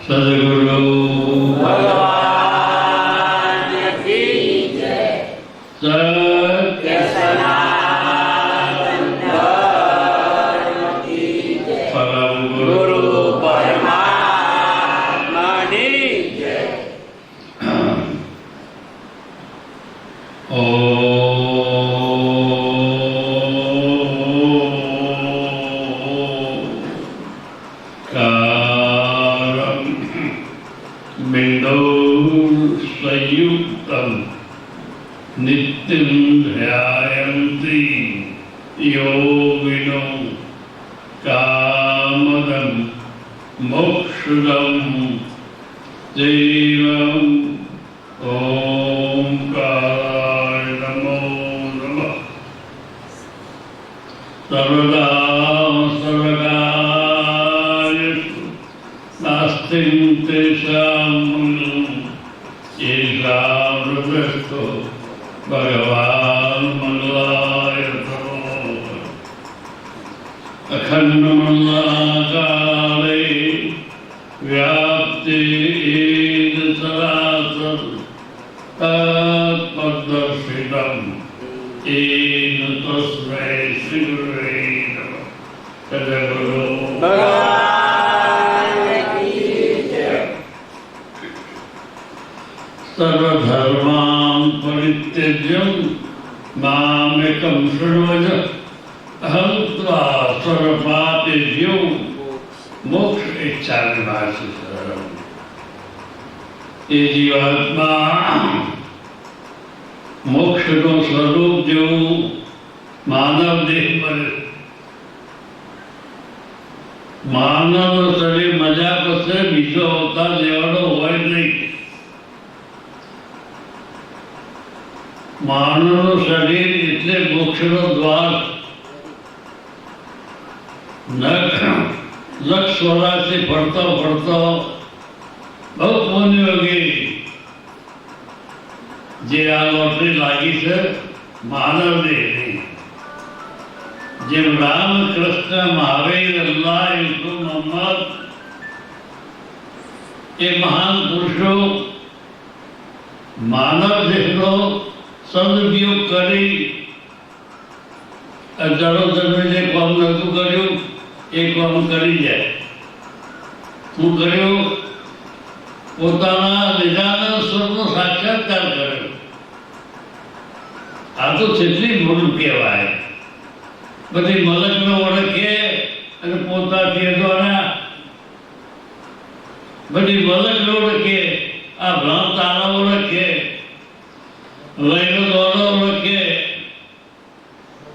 સદગુરુ ભગવાન કી જય. સત્ય સનાતન ધર્મ કી જય. પરમ ગુરુ પરમાત્માની જય. ઓમ બિંદુ સંયુક્તમ નિત્યમ ધ્યાયંતી યોગિનો કામદમ મોક્ષદમ દેવમ ઓમકારાય નમો નમઃ. સર્વદા સર્વકાર્યેષુ નાસ્તિં તેષાં મૂલ્યં येषां हृदयस्थो भगवान् मल्लायतो अखण्डमण्डलाकारे व्याप्ते येन सरासर तत्पदर्शितं येन तस्मै श्रीगुरवे नमः. सद्गुरु ભગવાન કી જય. सर्वधर्मान् परित्यज्य मामेकं शृण्वज अहं त्वा सर्वपापेभ्यो मोक्ष इच्छामि मा शरणम्. એ જીવાત્મા મોક્ષનું સ્વરૂપ જેવું માનવ દેહ મળે. માનવ શરીર મજા કરશે, બીજો અવતાર લેવાનો હોય નહીં. માનવનું શરીર એટલે મોક્ષનો દ્વાર. લક્ષ વર્ષથી ફરતો ફરતો બહુ પુણ્યોગી જે આ લોટરી લાગી છે માનવની. જેમ રામ કૃષ્ણ મહાવીર અલ્લાહ ઈસુ મોહમ્મદ એ મહાન પુરુષો માનવ દેહનો સદુપયોગ કરી હજારો જન્મે કામ નતું કર્યું એ કામ કરી જાય. શું કર્યું? પોતાના નિજાનંદ સ્વરૂપનો સાક્ષાત્કાર કર્યો. આ તો કેટલી ભૂલ કહેવાય. બધી મલકને ઓળખે અને પોતાથી દ્વારા બધી મલકને ઓળખે, આ ભ્રાંત તારા ઓળખે, લઈને દોડો ઓળખે,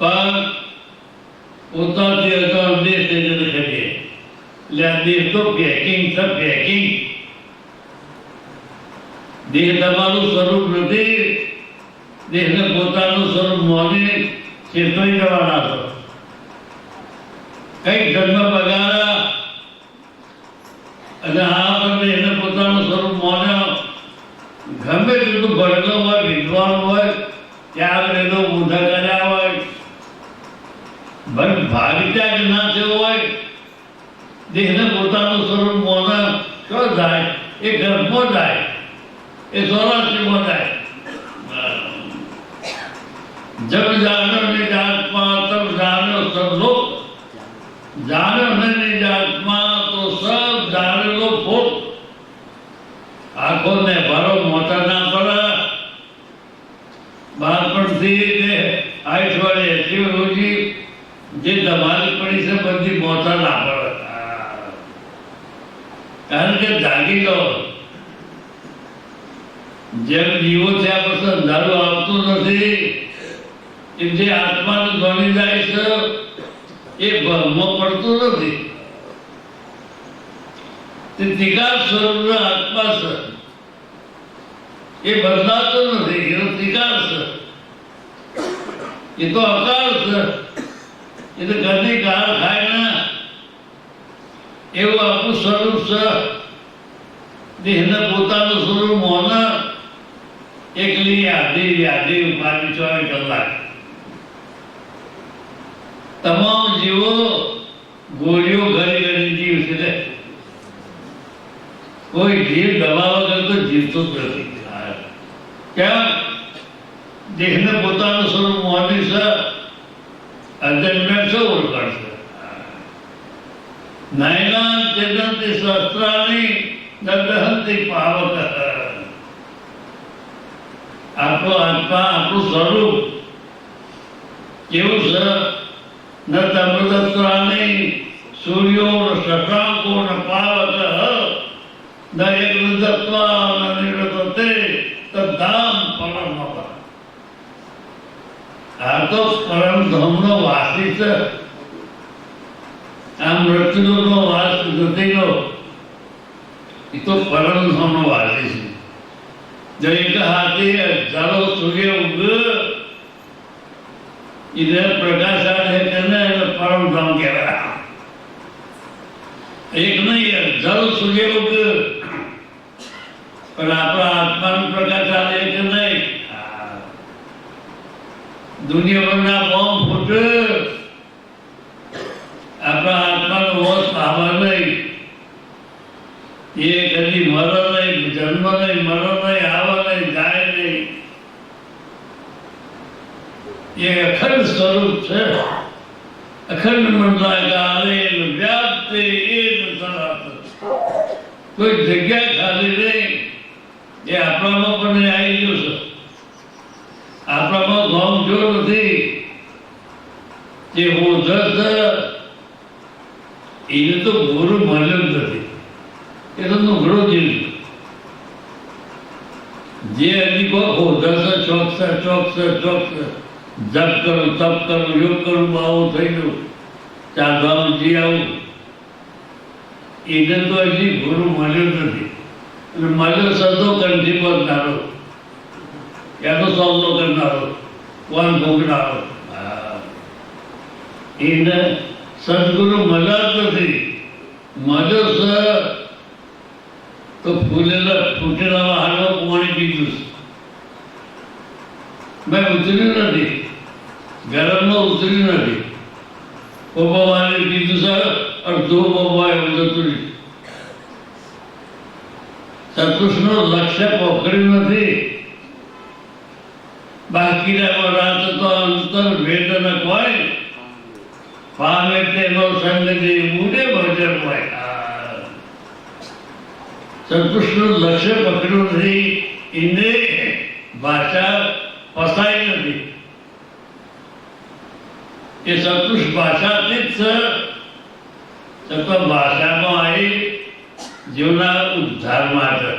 પણ પોતાથી અગાઉ દેશ નજર કરીએ એટલે આ દેશ તો પેકિંગ છે. પેકિંગ દેહ તમારું સ્વરૂપ નથી. દેહને પોતાનું સ્વરૂપ માની ચેતવી જવાના છો. કઈક જન્મ બગાડા અને આ બંને એને પોતાનું સ્વરૂપ માન્યો. ગમે તેટલું ભણેલો હોય, વિદ્વાન હોય, ત્યાં એનો ઊંધા કર્યા હોય, ભાગી ત્યાગ ના થયો હોય, દેહને પોતાનું સ્વરૂપ મોને શું થાય? એ ગર્ભમાં જાય, એ સ્વરાષ્ટ્રમાં જાય. જબ જાણો નિજ આત્મા તબ જાણો સબ લોક, જાણો ન નિજ આત્મા તો સબ જાણેલો ભોગ. આંખોને ભરો મોટા ના પડે. બાળપણથી 80 રોજી જે દબાણી પડી છે બધી મોટા ના પડે. કારણ કે જાગી લો. જેમ દીવો થયા પછી અંધારું આવતું નથી એમ જે આત્માનું બની જાય છે એ ભ્રમમાં પડતું નથી. તે ત્રિકાળ સ્વરૂપનો આત્મા છે. એ બદલાતો નથી. એનો ત્રિકાળ છે. એ તો અકાળ છે. એ તો ઘરની કાળ ખાય ના એવું આપણું સ્વરૂપ છે. દેહને પોતાનું સ્વરૂપ મોના એકલી યાદી ઉપાધિ 24 કલાક. તમામ જીવો ગોળીઓ ઘડી ઘડી જીવ છે. કોઈ જીવ દવા વગર તો જીવતો જ નથી. કેમ? દેહને પોતાનું સ્વરૂપ મોની છે, અજન્મેન્ટ છે, ઓળખાડશે. નયના ચેતનથી શસ્ત્રાની દહંતી પાવક. આપણો આત્મા, આપણું સ્વરૂપ કેવું છે? ન તમૃતત્રાની સૂર્યો શશાંકો ન પાવક ન એકૃતત્વા ન નિરતતે તદ્ધામ પરમ. આ તો પરમધામનો વાસી છે. આ મૃત્યુનો વાસ નથીનો, એ તો પરમધામનો વાસી છે. જો એક હાથે હજારો સૂર્ય ઉગ એને પ્રકાશ આવે તેને પરમધામ કહેવાય. એક નહીં, હજારો સૂર્ય ઉગ, પણ આપણા આત્માનો પ્રકાશ આવે કે નહીં? દુનિયાભરના બોમ્બ ફૂટે, આપણા આત્માનો હોશ આવે નહીં. એ કદી મરો નહીં, જન્મ નહીં, મરો નહીં, આવે નહીં, જાય નહીં. એ અખંડ સ્વરૂપ છે. અખંડ મંડળાકારે વ્યાપ્તે એ કોઈ જગ્યા ખાલી નહીં. એ આપણામાં પણ આવી ગયું છે. આપણામાં ગમ જો નથી. જે ઓઝર છે એને તો ગુરુ મળ્યો જ નથી. એ તો નુકડો જીવ. જે હજી બહુ ઓઝર છે, ચોક છે, ચોક છે, ચોક છે, જપ કરું, તપ કરું, યોગ કરું, આવું થઈ ગયું, ચાલવાનું જી આવું, એને તો હજી ગુરુ મળ્યો જ નથી. અને મળ્યો સદો કંઠી પગનારો, એનો સામનો કરનારો, કોણ ભોગનારો. એને સદગુરુ મળ્યા જ નથી. મળ્યો છે તો ફૂટેલા વાહનમાં પાણી પીધું છે. મેં ઉતર્યું નથી, ગરમમાં ઉતર્યું નથી. પપ્પાવાને પીધું છે, અડધો પપ્પા એવું જતું નહીં. સતુષનું લક્ષ્ય પકડ્યું નથી. બાકીના રાત તો અંતર ભેદ ન કોઈ પામે તેનો સંગતિ મૂડે ભજન હોય. સંતુષ્ટનું લક્ષ્ય પકડ્યું નથી. એને ભાષા ફસાઈ નથી. એ સંતુષ્ટ ભાષાથી જ છે. છતાં ભાષામાં આવી જીવના ઉદ્ધાર માટે,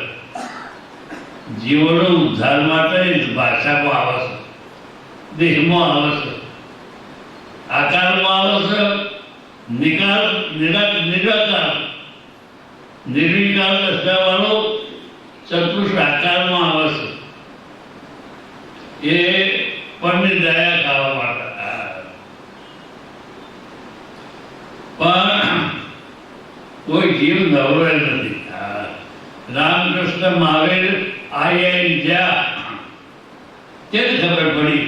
જીવોનો ઉદ્ધાર માટે ભાષામાં આવે છે, દેહમાં આવે છે, આકારમાં આવે છે, નિરાકાર નિર્વિકાર દશાવાળો ચતુર્થ આકારમાં આવે છે. એ પરની દયા ખાવા માટે. પણ કોઈ જીવ નવરો નથી. રામકૃષ્ણ મહાવીર આઈ જ્યાં તેને ખબર પડી,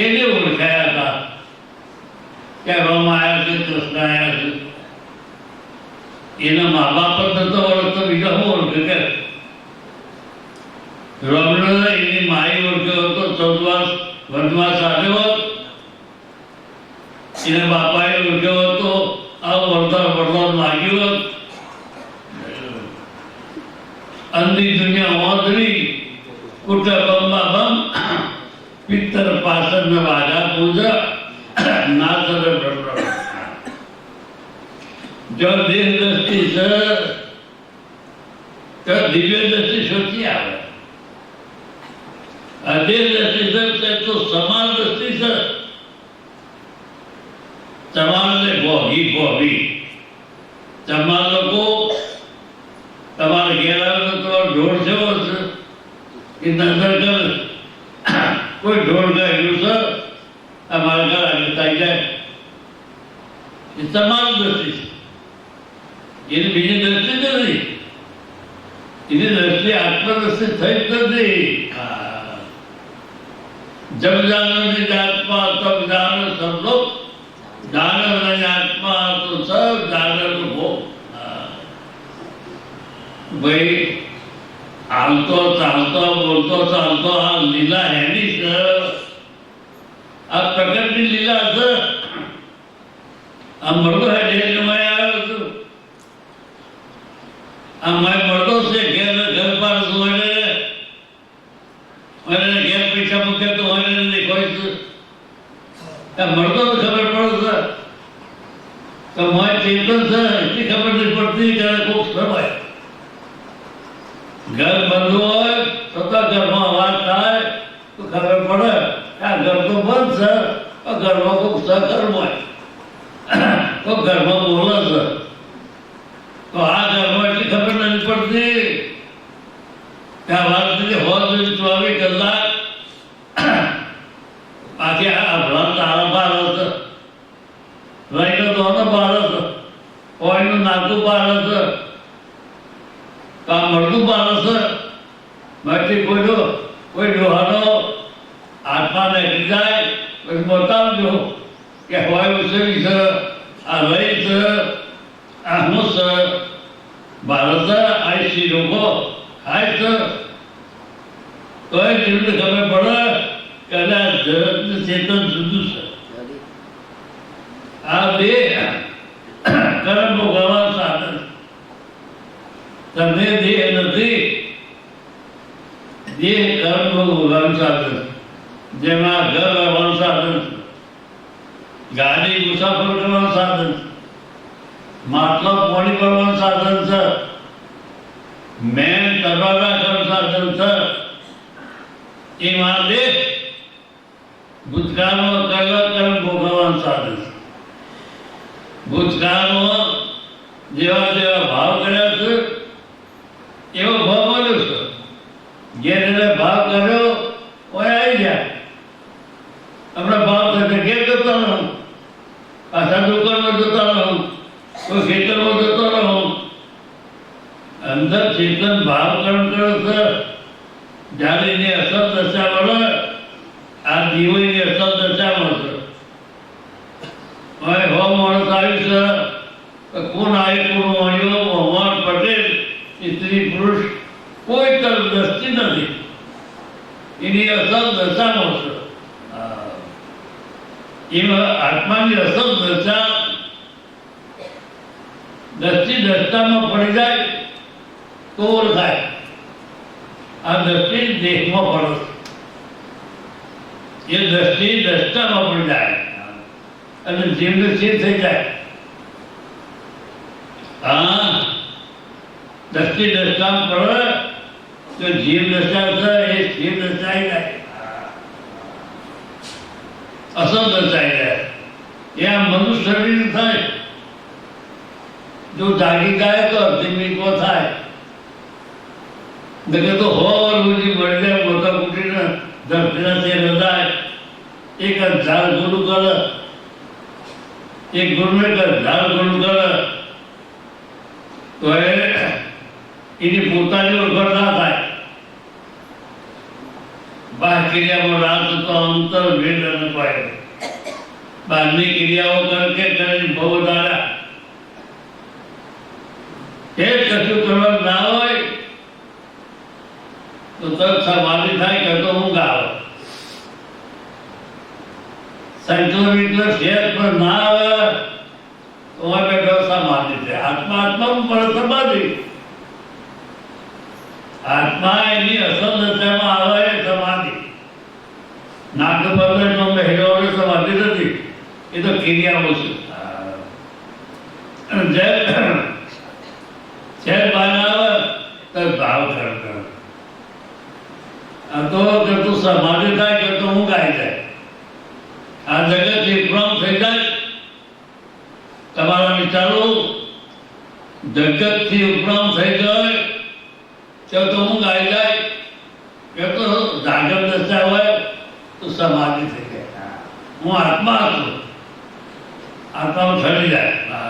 એને ઓળખાયા હતા કે રામ આવ્યા છે, કૃષ્ણ આવ્યા છે. એના મા બાપ જ નતો ઓળખતો, બીજા હું ઓળખે કે રામને એની માએ ઓળખ્યો હતો. 14 વનવાસ આવ્યો હોત, એના બાપાએ ઓળખ્યો હતો. આ વરદાન લાગ્યું હોત. અંધી દુનિયા વાંધરી કુટા બંબા બમ પિત્તર પાસર ને વાજા પૂજા નાસર બ્રહ્મ. જો દેહ દ્રષ્ટિ છે તો દિવ્ય દ્રષ્ટિ શોધી આવે. આ દેહ દ્રષ્ટિ છે તો સમાન દ્રષ્ટિ છે. તમારે ભોગી તમારા લોકો તમારે ઘેર આવે તો ઢોળ જેવો છે એ નજર કરે, કોઈ ઢોળ ગાયું છે અમારા ઘર આગળ થઈ જાય. એ સમાન દ્રષ્ટિ છે. એની બીજી દ્રષ્ટિ નથી. એની દ્રષ્ટિ આત્મદ્રષ્ટિ થઈ જ નથી. જબ જાનો ની આત્મા તબ જાનો સબ લોક, જાનો નહીં આત્મા તો સબ જાનો ભોગ. भाई आलतो चालतो बोलतो चालतो हा लीला ह्यानी આ પ્રગટની લીલા છે આ મળતો હે ઢેર માં આવ્યો છું આ મેં મળતો છે ઘર પાર સોને મને ઘેર પૈસા મૂકે તો હોય ને કોઈ છે મળતો તો ખબર પડે છે તો મેં ચેતન છે એટલી ખબર નહીં પડતી ત્યારે કોક સમય ઘર બંધ હોય છતાં ઘરમાં અવાજ થાય તો ખબર પડે આ ઘર તો બંધ છે ઘરમાં કોઈ સહકર્મ હોય તો ઘરમાં બોલે છે તો આ ઘરમાં એટલી ખબર નથી પડતી કે આ વાત નથી હોત 24 કલાક આખી આ ભ્રમ તારા પાર છે રહીનો દોનો પાર છે કોઈનું નાતું પાર છે આ મળતું પાર છે બાકી કોઈ ડોહાનો આત્માને જાય પછી બતાવજો કે હોય ઉછળી છે આ રહી છે આ હું છે ભારત આઈસી લોકો ખાય છે તો એ જેમને ખબર પડે કે આ જગતનું ચેતન જુદું છે આ બે કર્મ ભોગવવા સાધન તમને દેહ નથી દેહ કર્મ ભોગવવાનું સાધન જેમાં ઘર રહેવાનું સાધન ગાડી મુસાફર કરવાનું સાધન માટલો પાણી કરવાનું સાધન છે મેન તરવાડા કરવાનું સાધન છે એમાં બે ભૂતકાળમાં કરેલા કર્મ ભોગવવાનું સાધન છે ભૂતકાળમાં જેવા જેવા ભાવ કર્યા છે એવો ભાવ મળ્યો છે જેને ભાવ કર્યો કોઈ આવી જાય હમણાં ભાવ થશે ઘેર જતો રહું પાછા દુકાનમાં જતો રહું કોઈ ખેતરમાં જતો રહું અંદર ચેતન ભાવ કર્મ કર્યો છે જ્યારે એની અસર દશા મળે આ જીવનની અસર દશા મળશે હવે હો માણસ આવ્યું છે કોણ આવ્યું કોણ મળ્યો ભગવાન પટેલ સ્ત્રી પુરુષ કોઈ તરફ દ્રષ્ટિ નથી એની અસર દશા મળશે એમાં આત્માની અસર દશા દ્રષ્ટિ દ્રષ્ટામાં પડી જાય તો ઓળખાય આ દ્રષ્ટિ દેહમાં પડે એ દ્રષ્ટિ દ્રષ્ટામાં પડી જાય અને જીવને સ્થિર થઈ જાય હા દ્રષ્ટિ દ્રષ્ટામાં પડે તો જીવ દશા છે એ સ્થિર દશાઈ જાય અસર દર્શાઈ જાય એ આ મનુષ્ય શરીર થાય જો જાગી જાય તો અડધી મિનિટો થાય નકર તો હોર સુધી મળી જાય મોટા કુટીને ધરતીના તે હૃદય એક ઝાડ ગુરુ કરે એક ગુરુને ઝાડ ગુરુ કરે તો એની પોતાની ઓળખ ના થાય બહાર ક્રિયામાં રાત તો અંતર ભેદ અને પાય બહારની ક્રિયાઓ કરે બહુ દાડા એ કશું કરવા ના હોય તો તરત સમાધિ થાય કે તો હું ગાવ સંતોષ શેર પર ના આવે તો બેઠો સમાધિ છે આત્મા આત્મા પર સમાધિ આત્મા એની અસર દશામાં આવે સમાધિ નાગબંધનો મહિલો સમાધિ નથી એ તો ક્રિયાઓ છે જે બાર આવે તો ભાવ કરતો આ તો કે તું સમાધિ થાય કે તો હું ગાઈ જાય આ જગત વિભ્રમ થઈ જાય તમારા વિચારો જગતથી ઉપરામ થઈ જાય તો હું ગાઈ જાય કે તો જાગર દશા હોય તો સમાધિ થઈ જાય હું આત્મા છું આત્મા ઠરી જાય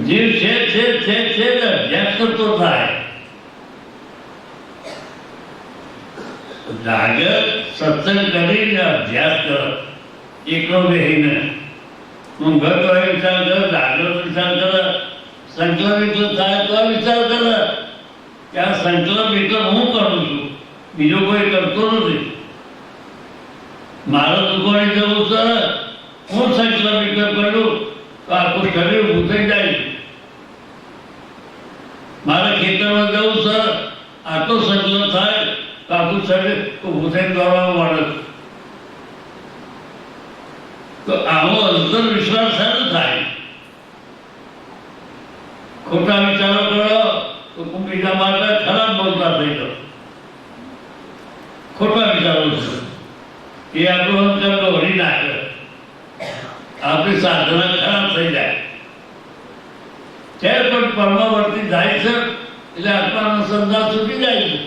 જીવ છે અભ્યાસ કરતો થાય જાગર સત્સંગ કરીને અભ્યાસ કરો એકલો બેહીને હું ઘર વિચાર કરે જાગૃત વિચાર કરે સંકલ્પ વિકલ્પ થાય તો આ વિચાર કરે કે આ સંકલ્પ વિકલ્પ હું કરું છું, બીજો કોઈ કરતો નથી. મારે દુકાને જવું છે, હું સંકલ્પ વિકલ્પ કરું તો આખું શરીર ઊભું થઈ જાય છે. મારે ખેતરમાં જવું છે, આટલો સંકલ્પ થાય તો આખું શરીર ઊભું થઈને દોડવા મળે. તો આવો અંતર વિશ્વાસ સારું થાય. ખોટા વિચારો કરો તો બીજા માટે ખરાબ બોલતા થઈ જાઓ. ખોટા વિચારો છે એ આપણું અંતર દોરી નાખે, આપણી સાધના ખરાબ થઈ જાય. ત્યારે પણ પરમાવર્તી જાય છે એટલે આત્માનો અનુસંધાન છૂટી જાય છે.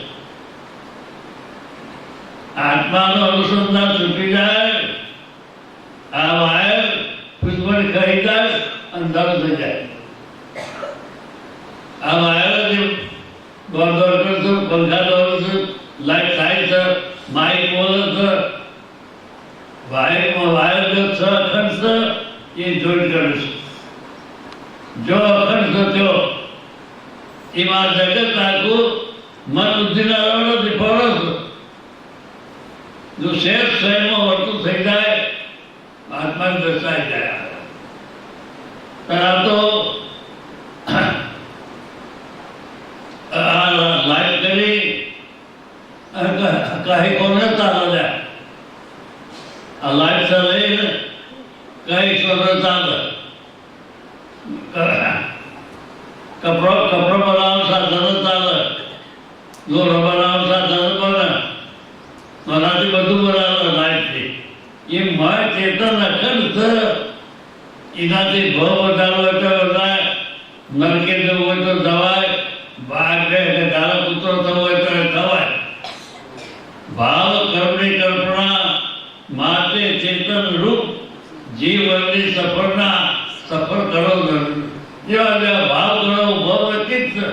આત્માનો અનુસંધાન છૂટી જાય, આ વાયર પુષ્પને ખાઈ જાય, અંધારું થઈ જાય. આ વાયર જે દોડ કરે છે, પંખા દોડે છે, લાઈટ થાય છે, માઇક બોલે છે, વાયર જો છ અખંડ છે એ જોઈન્ટ કરે છે. જો અખંડ થયો એમાં જગત આખું મન બુદ્ધિના રવડથી ફરો છો. જો શેષ શહેરમાં વર્તું થઈ જાય આત્મા દર્શાઈ જાય. આ તો લાઈટ કરી કહે કોને ચાલે જાય. આ લાઈટ ચાલે ને કઈ સોને ચાલે. કપડો બનાવવાનું સાધન ચાલે, દોરો બનાવવાનું સાધન બને, મનાથી બધું બનાવે લાઈટથી. એ મય ચેતન અખંડ છે. એનાથી ભાવ વધારો હોય તો વધારે, નરકે જવું હોય તો જવાય, બાર કે ગાળા પુત્રો થવો હોય તો થવાય. ભાવ કર્મની કલ્પના માટે ચેતન રૂપ જીવનની સફળના સફળ કરો. જેવા જેવા ભાવ કરો ભાવ નક્કી જ છે.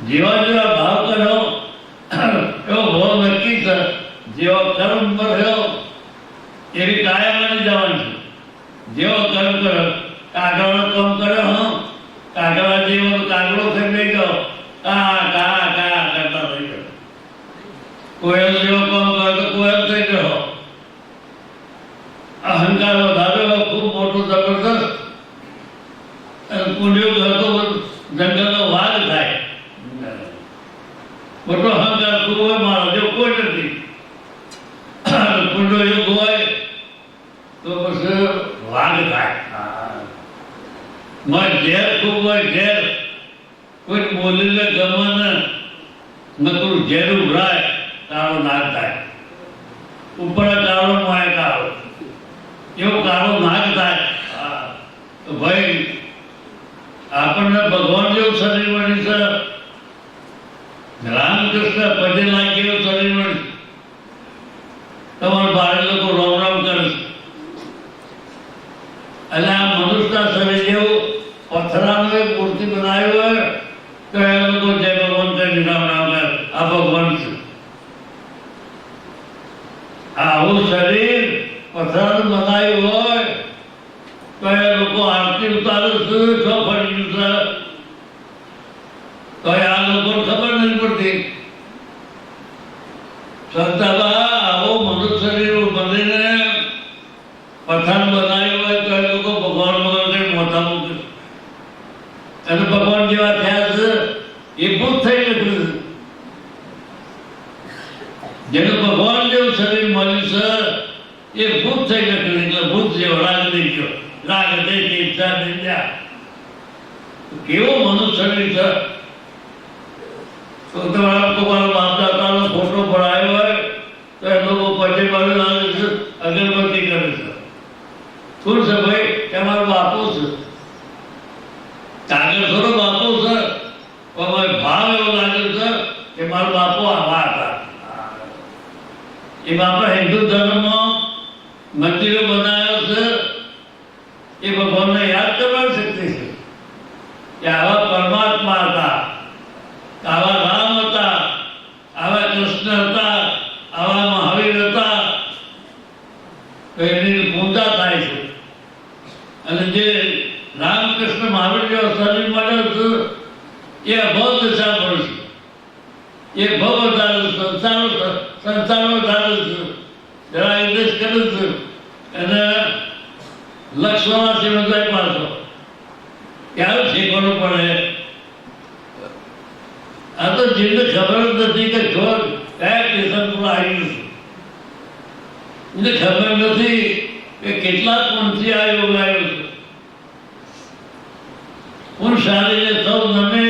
જેવા જેવા ભાવ કરો એવો ભાવ નક્કી છે. જેવો કર્મ કર્યો એવી કાયમ જવાનું છે. જેવો કર્મ કર્યો કાગળનો કામ કર્યો, હા કાગળા જેવો કાગળો થઈ લઈ ગયો, કા કરતા થઈ ગયો. કોયલ જેવો કામ કર્યો તો કોયલ થઈ ગયો. અહંકાર વધારે ખૂબ મોટું જબરદસ્ત પુણ્યો કરતો જંગલનો વાઘ થાય. મોટો અહંકાર ખૂબ હોય, મારો જો કોઈ નથી. પુણ્યો યુગ હોય તો પછી વાઘ થાય. ઝેર ખૂબ હોય, ઝેર કોઈ બોલીને ગમે ને નકરું ઝેર ઉભરાય તારો નાશ થાય. ઉપર કાળો માય કાળો એવો કાળો નાશ થાય. ભાઈ આપણને ભગવાન જેવું શરીર મળ્યું છે, રામકૃષ્ણ પદે લાગેલું શરીર મળ્યું. તમારા બારે લોકો રામ રામ કરે છે. એટલે આ મનુષ્યના શરીર જેવું પથરાનું એક મૂર્તિ બનાવ્યું હોય તો એ લોકો જય ભગવાન કરી રામ રામ કરે. આ ભગવાન છે. આવું શરીર પથરાનું બનાવ્યું હોય તો એ લોકો આરતી ઉતારે છે, છો ફરી ગયું છે. તો આ લોકો ખબર નથી પડતી. સંતાબા આવો મનુષ્ય શરીર બનીને પથાર બનાવ્યું હોય તો એ લોકો ભગવાન વગર મોટા મૂકે. અને ભગવાન જેવા થયા છે એ ભૂત થઈ ગયું. જેનું ભગવાન જેવું શરીર મળ્યું છે એ ભૂત થઈ ગયું. એટલે ભૂત જેવો રાગ નહીં ગયો. રાગ દે ઈચ્છા નહીં જાય. કેવો મનુષ્ય શરીર છે. તો તમારા તમારા બાપ દાદાનો ફોટો પડાયો હોય તો એ લોકો પછી બાજુ લાગે છે, અગરબત્તી કરે છે. શું છે ભાઈ? તમારો બાપો છે. કાગળ થોડો બાપો છે, પણ ભાવ એવો લાગે છે કે મારો બાપો આવા હતા. એ બાપા હિન્દુ ધર્મમાં મંદિરો બનાવ્યો છે. એ ભગવાનને યાદ કરવાની શક્તિ છે કે આવા પરમાત્મા હતા, આવા રામ હતા, આવા કૃષ્ણ હતા, આવા મહાવીર હતા. તો એની પૂજા થાય છે. અને જે રામ રામકૃષ્ણ મહાવીર જેવો શરીર મળ્યો છે એ અભાવ દશા પર છે. એ ભવ વધારે સંસારો વધારે છે. જરા ઇન્વેસ્ટ કર્યું છે અને લક્ષમાં સમજાય પાછો ક્યારે શીખવાનું પડે. આ તો જેને ખબર જ નથી કે જોર કયા સ્ટેશન પર આવી છે. એને ખબર નથી કે કેટલા કોણથી આ યોગ આવ્યો છે. પુરુષાલીને સૌ નમે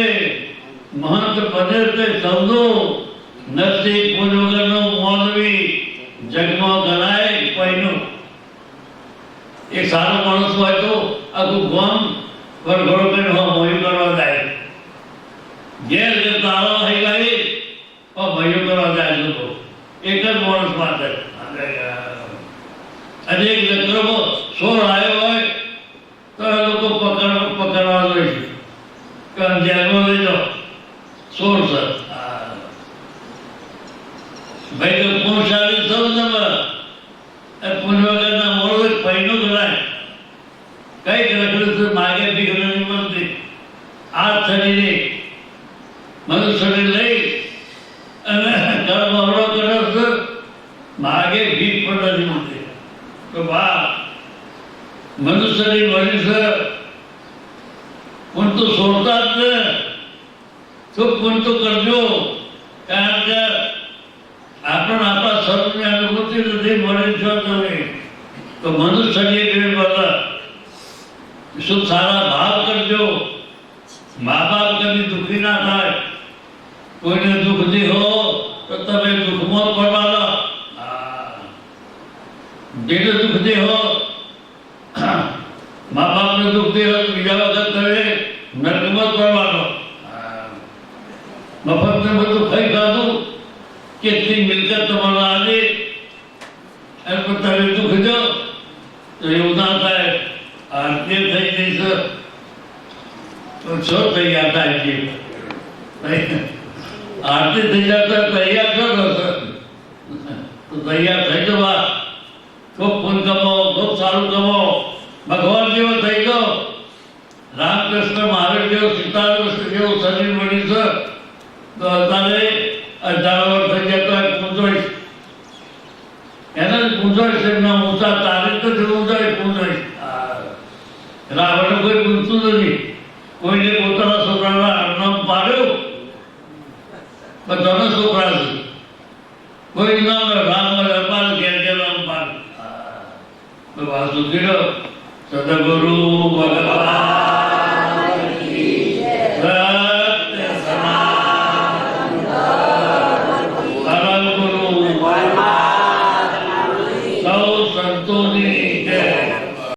મહંત પદે તે સૌનો નરસિંહ પૂર્વગરનો મોનવી જગમાં ગણાય કોઈનું. એક સારો માણસ હોય તો આખું ગામ વરઘોડો કરીને મોયું કરવા જાય. ઘેર જે તાળો થઈ ગઈ મોયું કરવા જાય લોકો એક જ માણસ માટે. અને એક લગ્નમાં સોર આવ્યો હોય તો એ લોકો પકડવા જોઈએ છે કે જેલમાં લઈ જાઓ સોર સર. ભાઈ તો પુરુષાલી સૌ નંબર પૂર્વગરના મોડું પૈનું ગણાય. કઈક રખડું છે માગે ભીખની મળતી. આ શરીરે મનુષ્યને લઈ અને ઘર મહડો કર્યો છે માગે ભીખ પણ નથી મળતી. તો વાહ મનુષ્યની મળી છે પણ તો છોડતા જ ને તો પણ તો કરજો. કારણ કે આપણા સ્વરૂપની અનુભૂતિ નથી મળી છો તમે તો મનુષ્યની બે બધા શું સારા ભાવ કરજો. મા બાપ કદી દુઃખી ના થાય. કોઈને દુઃખ દી હો તો તમે દુઃખમાં પડવાના. જેને દુઃખ દે હો મા બાપને દુઃખ દે હો બીજા વખત તમે નરકમાં પડવાનો. મફતને બધું ખાઈ ખાધું કેટલી મિલકત તમારા આજે અને તમે દુઃખ દો તો એવું ના થાય. આરતી થઈ જઈશ તો છો તૈયાર થાય છે. આરતી થઈ જતા તૈયાર છો તો તૈયાર થઈ જવા. ખૂબ પુન કમાવો, ખૂબ સારું કમાવો, ભગવાન જેવો થઈ ગયો. રામકૃષ્ણ મહાવીર જેવો સીતારામ જેવો શરીર મળી છે તો અત્યારે 18 વર્ષ થઈ જતો પૂંજોઈશ. એને જ પૂંજોઈશ. એમના ઊંચા તારીખ તો જેવું જાય પૂંજોઈશ. રાવણ કોઈ પૂછતું નથી. કોઈને પોતાના છોકરાના નામ પાડ્યું બધાના છોકરા છે. કોઈ નામ રામ વેપાર ઘેર ઘેર નામ પાડ્યું. વાસુદેવ સદગુરુ ભગવાન